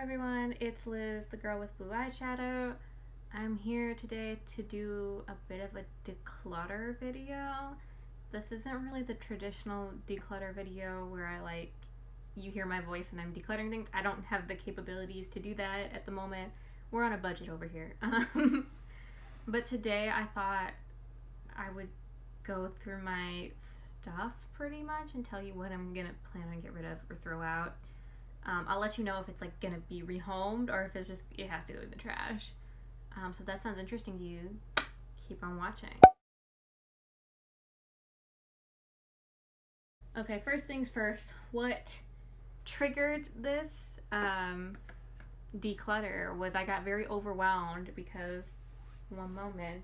everyone, it's Liz, the girl with blue eyeshadow. I'm here today to do a bit of a declutter video. This isn't really the traditional declutter video where you hear my voice and I'm decluttering things. I don't have the capabilities to do that at the moment. We're on a budget over here. But today I thought I would go through my stuff pretty much and tell you what I'm gonna plan on get rid of or throw out. I'll let you know if it's gonna be rehomed or if it has to go in the trash. So if that sounds interesting to you, keep on watching. Okay, first things first, what triggered this declutter was I got very overwhelmed because, one moment,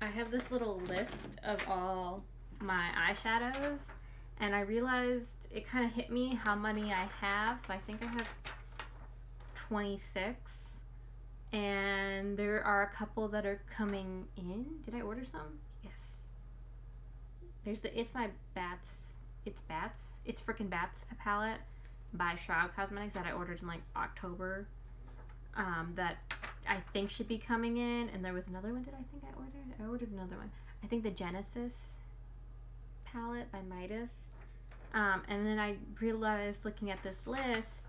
I have this little list of all my eyeshadows and I realized it kind of hit me how many I have. So I think I have 26 and there are a couple that are coming in. Did I order some? Yes. There's the It's Frickin' Bats palette by Shroud Cosmetics that I ordered in October, that I think should be coming in. And there was another one. Did I think I ordered? I ordered another one. I think the Genesis palette by Midas. And then I realized, looking at this list,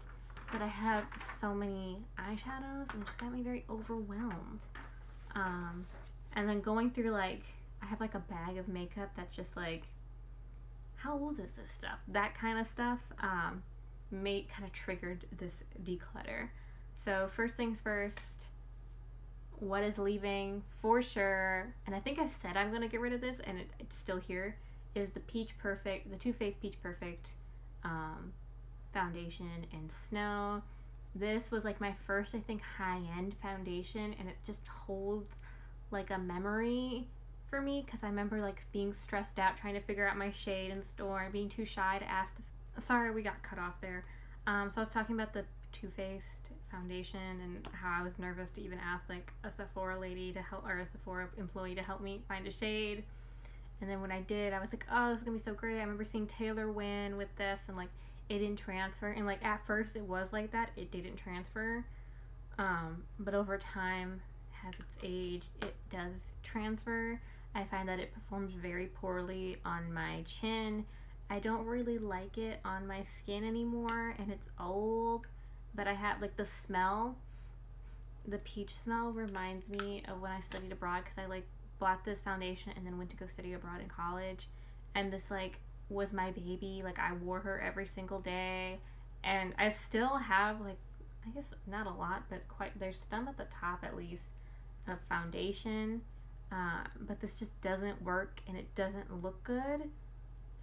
that I have so many eyeshadows and it just got me very overwhelmed. And then going through I have a bag of makeup that's just how old is this stuff? That kind of stuff kind of triggered this declutter. So first things first, what is leaving for sure, and I think I've said I'm gonna get rid of this and it's still here, is the Too Faced Peach Perfect foundation in Snow. This was my first, I think, high-end foundation, and it just holds a memory for me because I remember being stressed out trying to figure out my shade in the store and being too shy to ask sorry, we got cut off there. So I was talking about the Too Faced foundation and how I was nervous to even ask a Sephora lady to help, or a Sephora employee to help me find a shade. And then when I did, I was oh, this is gonna be so great. I remember seeing Taylor win with this and it didn't transfer. And at first it was like that, it didn't transfer. But over time, as its age, it does transfer. I find that it performs very poorly on my chin. I don't really like it on my skin anymore, and it's old. But I have the smell, the peach smell reminds me of when I studied abroad, because I bought this foundation and then went to go study abroad in college, and this was my baby. I wore her every single day, and I still have I guess not a lot, but there's some at the top at least of foundation, but this just doesn't work and it doesn't look good.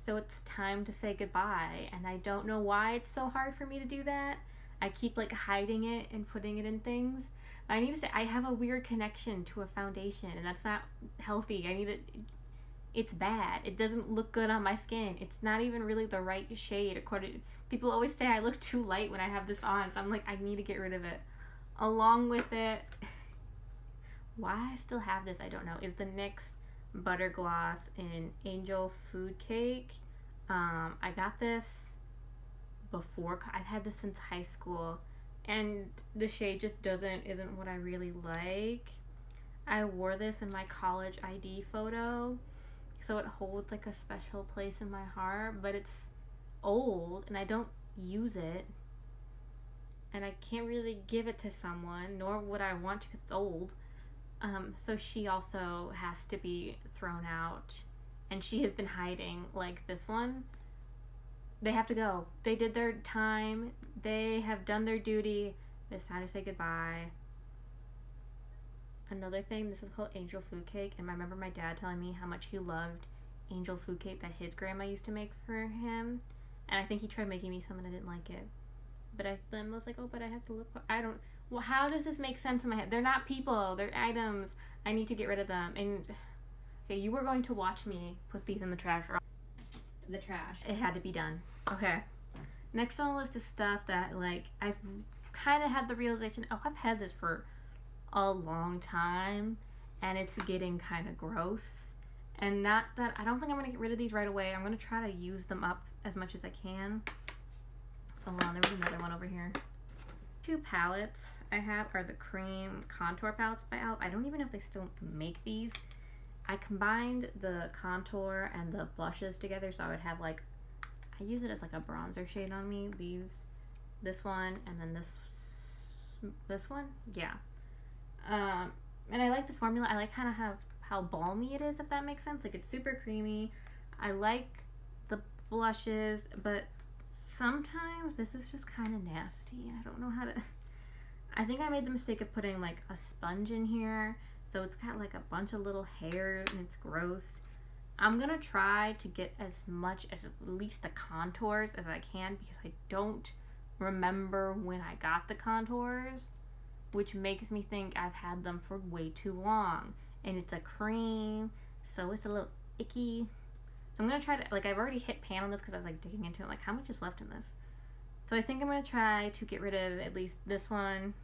So it's time to say goodbye, and I don't know why it's so hard for me to do that. I keep hiding it and putting it in things. I need to say, I have a weird connection to a foundation, and that's not healthy. It's bad. It doesn't look good on my skin. It's not even really the right shade. People always say I look too light when I have this on, so I'm I need to get rid of it. Along with it, why I still have this, I don't know, is the NYX Butter Gloss in Angel Food Cake. I got this before. I've had this since high school, and the shade just isn't what I really like. I wore this in my college ID photo, so it holds a special place in my heart, but it's old and I don't use it, and I can't really give it to someone, nor would I want to because it's old. So she also has to be thrown out, and she has been hiding. This one, they have to go. They did their time. They have done their duty. It's time to say goodbye. Another thing, this is called Angel Food Cake, and I remember my dad telling me how much he loved Angel Food Cake that his grandma used to make for him, and I think he tried making me some and I didn't like it. But I then was oh, but I have to look. Well, how does this make sense in my head? They're not people. They're items. I need to get rid of them. And okay, you were going to watch me put these in the trash. The trash. It had to be done. Okay. Next on the list is stuff that I've kind of had the realization, oh, I've had this for a long time and it's getting kind of gross. And not that I don't think I'm gonna get rid of these right away. I'm gonna try to use them up as much as I can. So hold on, there was another one over here. Two palettes I have are the cream contour palettes by e.l.f. I don't even know if they still make these. I combined the contour and the blushes together, so I would have like, I use it as like a bronzer shade on me. This one, and then this one, yeah. And I like the formula. I like kind of how balmy it is, if that makes sense. Like, it's super creamy. I like the blushes, but sometimes this is just kind of nasty. I don't know how to... I think I made the mistake of putting like a sponge in here, so it's got like a bunch of little hairs and it's gross. I'm gonna try to get as much as at least the contours as I can, because I don't remember when I got the contours, which makes me think I've had them for way too long. And it's a cream, so it's a little icky. So I'm gonna try to, like, I've already hit pan on this because I was like digging into it, like, how much is left in this? So I think I'm gonna try to get rid of at least this one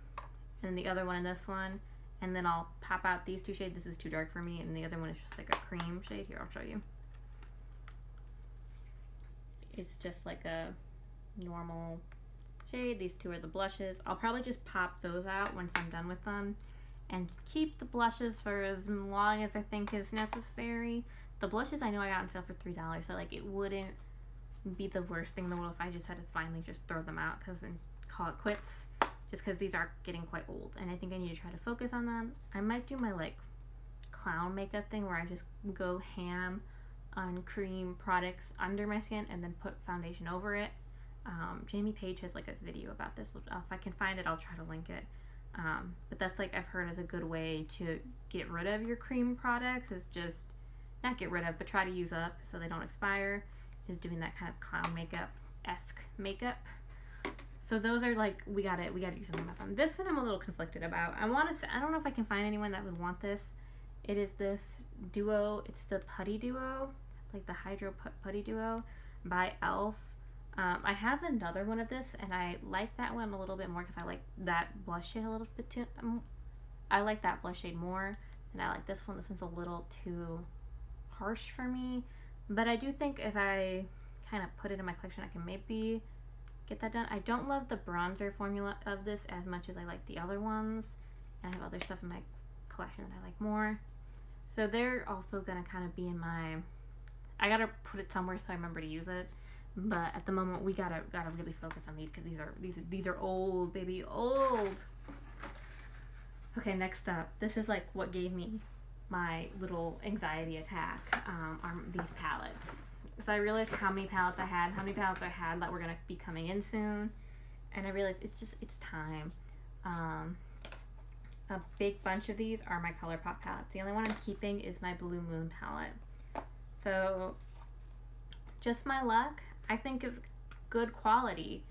and the other one and this one, and then I'll pop out these two shades. This is too dark for me, and the other one is just like a cream shade. Here, I'll show you. It's just like a normal shade. These two are the blushes. I'll probably just pop those out once I'm done with them and keep the blushes for as long as I think is necessary. The blushes I know I got on sale for $3, so like it wouldn't be the worst thing in the world if I just had to finally just throw them out and call it quits, just because these are getting quite old and I think I need to try to focus on them. I might do my like clown makeup thing where I just go ham on cream products under my skin and then put foundation over it. Jamie Page has like a video about this. If I can find it, I'll try to link it. But that's like, I've heard, is a good way to get rid of your cream products, is just not get rid of, but try to use up so they don't expire, is doing that kind of clown makeup-esque makeup. So those are like, we gotta do something about them. This one I'm a little conflicted about. I don't know if I can find anyone that would want this. It is this duo, it's the Putty Duo, like the Hydro Putty Duo by e.l.f. I have another one of this, and I like that one a little bit more because I like that blush shade a little bit too. I like that blush shade more than I like this one. This one's a little too harsh for me, but I do think if I kind of put it in my collection, I can maybe get that done. I don't love the bronzer formula of this as much as I like the other ones, and I have other stuff in my collection that I like more. So they're also gonna kind of be in my, I gotta put it somewhere so I remember to use it. But at the moment, we gotta really focus on these, because these are old, baby, old. Okay, next up, this is like what gave me my little anxiety attack. Are these palettes? So I realized how many palettes I had that were gonna be coming in soon, and I realized it's time. A big bunch of these are my ColourPop palettes. The only one I'm keeping is my Blue Moon palette. So just my luck, I think, is good quality.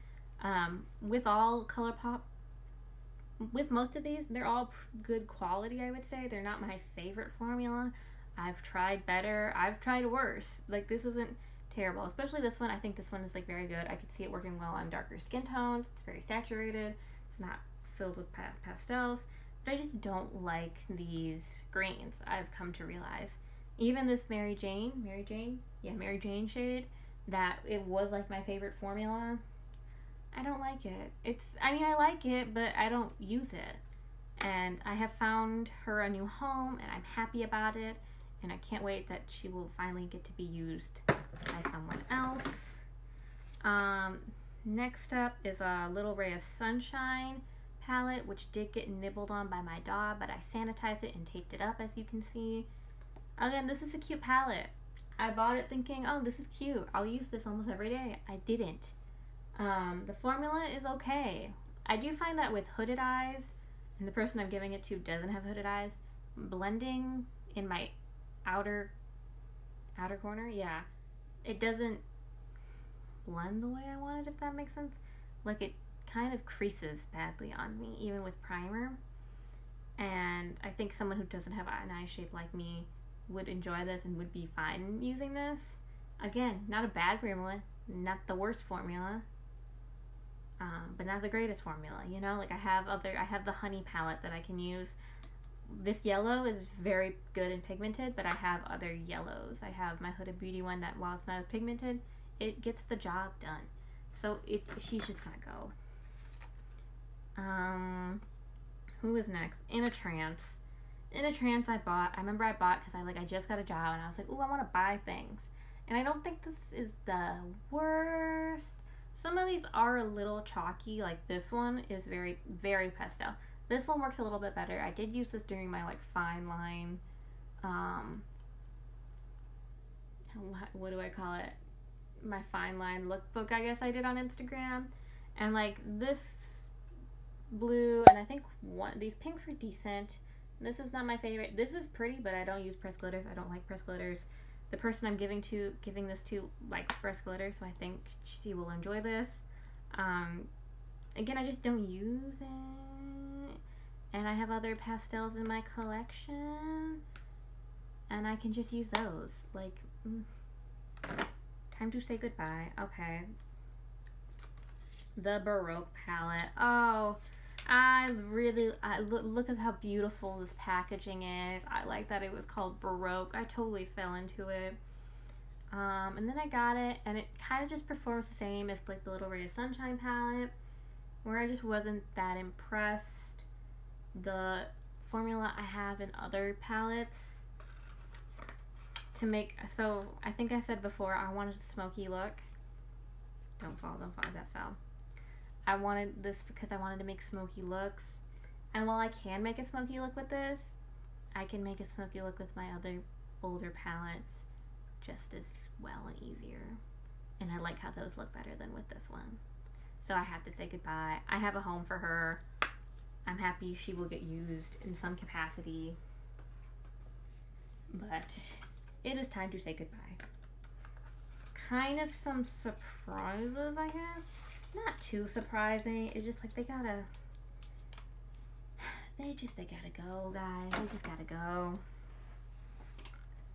With all ColourPop, with most of these, they're all good quality, I would say. They're not my favorite formula. I've tried better. I've tried worse. Like, this isn't terrible. Especially this one. I think this one is like very good. I could see it working well on darker skin tones. It's very saturated. It's not filled with pastels. But I just don't like these greens, I've come to realize. Even this Mary Jane shade, that it was like my favorite formula, I don't like it. I like it, but I don't use it. And I have found her a new home, and I'm happy about it, and I can't wait that she will finally get to be used by someone else. Next up is a Little Ray of Sunshine palette, which did get nibbled on by my dog, but I sanitized it and taped it up, as you can see. Again, this is a cute palette. I bought it thinking, oh, this is cute, I'll use this almost every day. I didn't. The formula is okay. I do find that with hooded eyes, and the person I'm giving it to doesn't have hooded eyes, blending in my outer corner, yeah, it doesn't blend the way I want it, if that makes sense. Like, it kind of creases badly on me, even with primer. And I think someone who doesn't have an eye shape like me would enjoy this and would be fine using this. Again, not a bad formula, not the worst formula, but not the greatest formula, you know? Like, I have the honey palette that I can use. This yellow is very good and pigmented, but I have other yellows. I have my Huda Beauty one that, while it's not as pigmented, it gets the job done. So she's just gonna go. Who was next? In a Trance. In a Trance I remember I bought because I just got a job and I was like, ooh, I want to buy things. And I don't think this is the worst. Some of these are a little chalky. Like this one is very, very pastel. This one works a little bit better. I did use this during my like fine line, what do I call it? My fine line lookbook, I guess I did on Instagram. And like this blue, and I think these pinks were decent. This is not my favorite. This is pretty, but I don't use pressed glitters. I don't like pressed glitters. The person I'm giving this to likes pressed glitter, so I think she will enjoy this. Again, I just don't use it. And I have other pastels in my collection. And I can just use those. Like, time to say goodbye. Okay. The Baroque palette. Oh, look at how beautiful this packaging is. I like that it was called Baroque. I totally fell into it. And then I got it, and it kind of just performs the same as like the Little Ray of Sunshine palette, where I just wasn't that impressed. The formula I have in other palettes to make, so I think I said before I wanted a smoky look. Don't fall, that fell. I wanted this because I wanted to make smoky looks. And while I can make a smoky look with this, I can make a smoky look with my other older palettes just as well and easier. And I like how those look better than with this one. So I have to say goodbye. I have a home for her. I'm happy she will get used in some capacity. But it is time to say goodbye. Kind of some surprises, I guess. Not too surprising. It's just like they gotta go, guys. They just gotta go.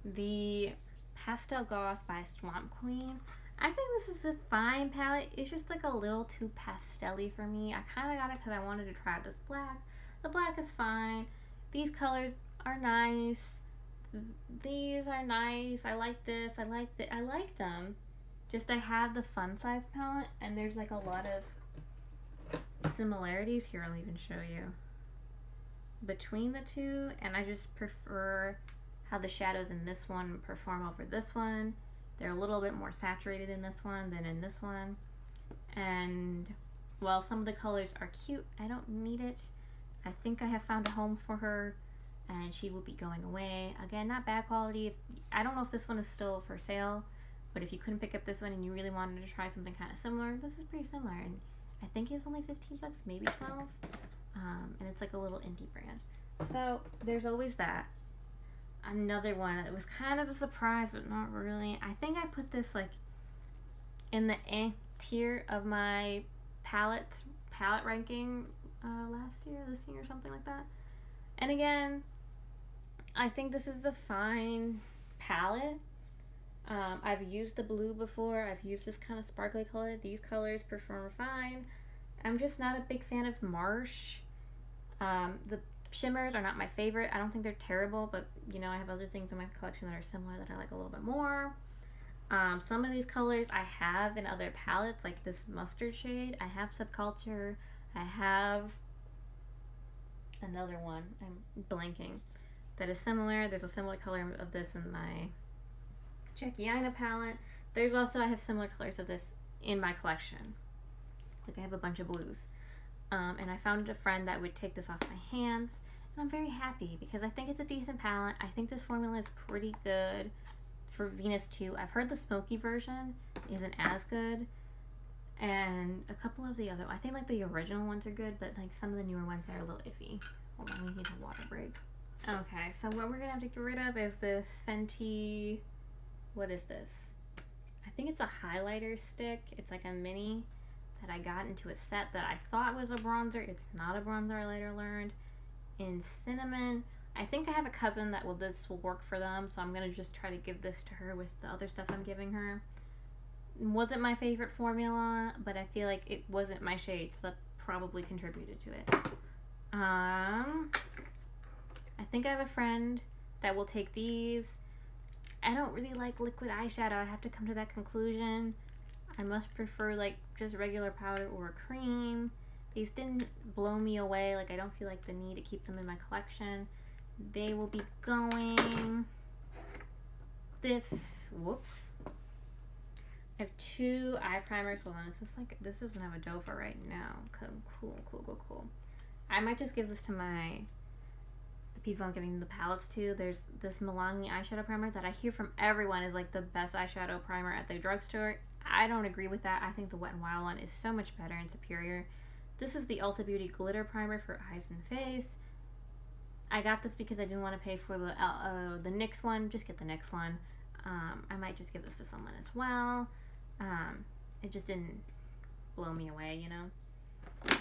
The Pastel Goth by Swamp Queen. I think this is a fine palette. It's just like a little too pastel-y for me. I kind of got it because I wanted to try this black. The black is fine. These colors are nice. These are nice. I like this. I like them. Just I have the Fun Size palette, and there's like a lot of similarities. Here, I'll even show you. Between the two, and I just prefer how the shadows in this one perform over this one. They're a little bit more saturated in this one than in this one. And while some of the colors are cute, I don't need it. I think I have found a home for her, and she will be going away. Again, not bad quality. I don't know if this one is still for sale, but if you couldn't pick up this one and you really wanted to try something kind of similar, this is pretty similar. And I think it was only 15 bucks, maybe 12. And it's like a little indie brand. So there's always that. Another one that was kind of a surprise, but not really. I think I put this like in the tier of my palette ranking this year, something like that. And again, I think this is a fine palette. I've used the blue before. I've used this kind of sparkly color. These colors perform fine. I'm just not a big fan of Marsh. The shimmers are not my favorite. I don't think they're terrible, but you know, I have other things in my collection that are similar that I like a little bit more. Some of these colors I have in other palettes, like this mustard shade. I have Subculture. I have another one, I'm blanking, that is similar. There's a similar color of this in my Jackie Aina palette. There's also, I have similar colors of this in my collection. Like I have a bunch of blues. And I found a friend that would take this off my hands. And I'm very happy because I think it's a decent palette. I think this formula is pretty good for Venus too. I've heard the smoky version isn't as good. And a couple of the other, I think like the original ones are good, but like some of the newer ones are a little iffy. Hold on, we need a water break. Okay, so what we're gonna have to get rid of is this Fenty, what is this? I think it's a highlighter stick. It's like a mini that I got into a set that I thought was a bronzer. It's not a bronzer, I later learned. In Cinnamon. I think I have a cousin that this will work for them, so I'm gonna just try to give this to her with the other stuff I'm giving her. It wasn't my favorite formula, but I feel like it wasn't my shade, so that probably contributed to it. I think I have a friend that will take these. I don't really like liquid eyeshadow. I have to come to that conclusion. I must prefer like just regular powder or cream. These didn't blow me away. Like, I don't feel like the need to keep them in my collection. They will be going this, whoops. I have 2 eye primers. Hold on, this doesn't have a doe for right now. Cool. I might just give this to the people I'm giving the palettes to. There's this Milani eyeshadow primer that I hear from everyone is like the best eyeshadow primer at the drugstore. I don't agree with that. I think the Wet n Wild one is so much better and superior. This is the Ulta Beauty glitter primer for eyes and face. I got this because I didn't want to pay for the NYX one. Just get the NYX one. I might just give this to someone as well. It just didn't blow me away, you know.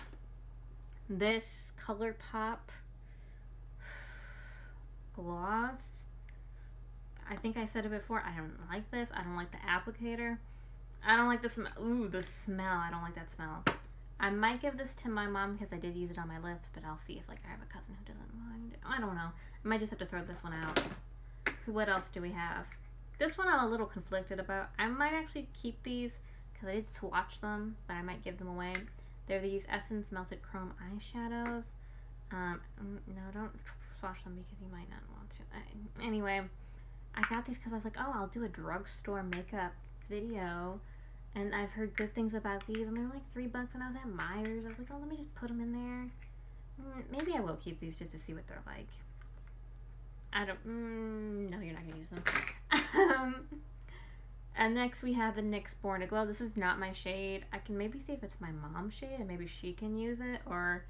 This ColourPop gloss. I think I said it before. I don't like this. I don't like the applicator. I don't like the smell. Ooh, the smell. I don't like that smell. I might give this to my mom because I did use it on my lips, but I'll see if like I have a cousin who doesn't mind. I don't know. I might just have to throw this one out. What else do we have? This one I'm a little conflicted about. I might actually keep these because I did swatch them, but I might give them away. They're these Essence Melted Chrome eyeshadows. No, don't swatch them because you might not want to. Anyway, I got these because I was like, oh, I'll do a drugstore makeup video. And I've heard good things about these, and they're like $3, and I was at Myers. I was like, oh, let me just put them in there. Maybe I will keep these just to see what they're like. I don't, no, you're not going to use them. And next we have the NYX Born to Glow. This is not my shade. I can maybe see if it's my mom's shade, and maybe she can use it, or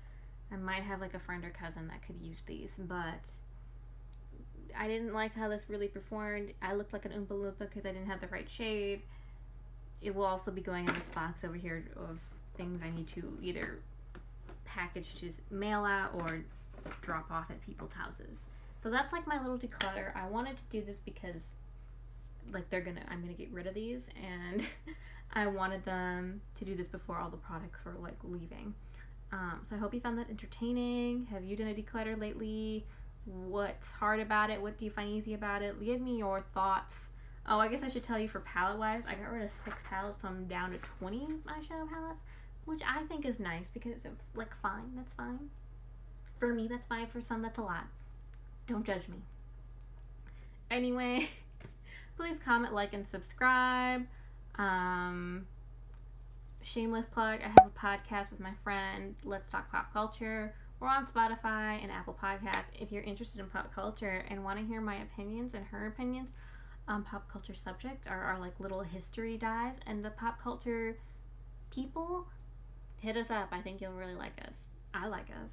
I might have like a friend or cousin that could use these, but I didn't like how this really performed. I looked like an Oompa Loompa because I didn't have the right shade. It will also be going in this box over here of things I need to either package to mail out or drop off at people's houses. So that's like my little declutter. I wanted to do this because like I'm gonna get rid of these, and I wanted them to do this before all the products were like leaving. So I hope you found that entertaining. Have you done a declutter lately? What's hard about it? What do you find easy about it? Give me your thoughts. Oh, I guess I should tell you for palette wise, I got rid of 6 palettes, so I'm down to 20 eyeshadow palettes, which I think is nice because it's like fine, that's fine. For me, that's fine. For some, that's a lot. Don't judge me. Anyway, please comment, like, and subscribe. Shameless plug, I have a podcast with my friend, Let's Talk Pop Culture. We're on Spotify and Apple Podcasts. If you're interested in pop culture and want to hear my opinions and her opinions on pop culture subjects, or our like little history dives and the pop culture people, hit us up. I think you'll really like us. I like us.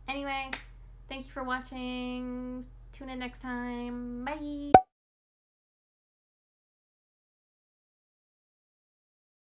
Anyway, thank you for watching. Tune in next time. Bye.